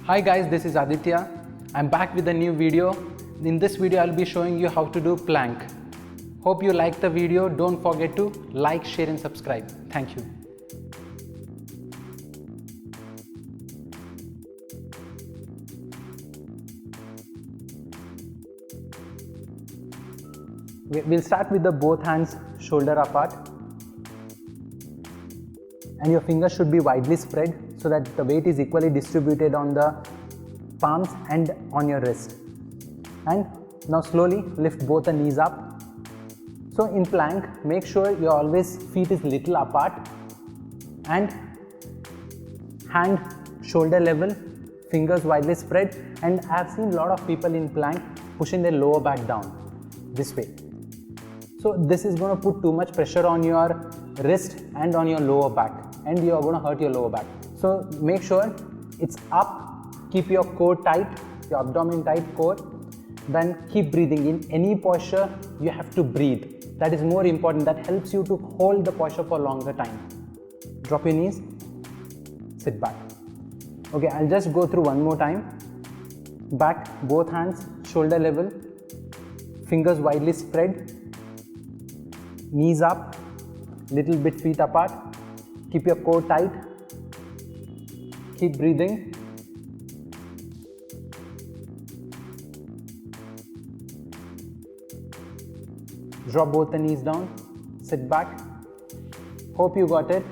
Hi guys, this is Aditya. I'm back with a new video. In this video, I'll be showing you how to do plank. Hope you like the video. Don't forget to like, share and subscribe. Thank you. We'll start with the both hands shoulder apart. And your fingers should be widely spread so that the weight is equally distributed on the palms and on your wrist. And now slowly lift both the knees up. So in plank, make sure your always feet is little apart and hand shoulder level, fingers widely spread. And I have seen a lot of people in plank pushing their lower back down this way. So this is going to put too much pressure on your wrist and on your lower back, and you are going to hurt your lower back. So make sure it's up, keep your core tight, your abdomen tight core, then keep breathing. In any posture, you have to breathe. That is more important. That helps you to hold the posture for a longer time. Drop your knees, sit back. Okay, I'll just go through one more time. Back, both hands, shoulder level, fingers widely spread, knees up, little bit feet apart, keep your core tight, keep breathing. Drop both the knees down, sit back. Hope you got it.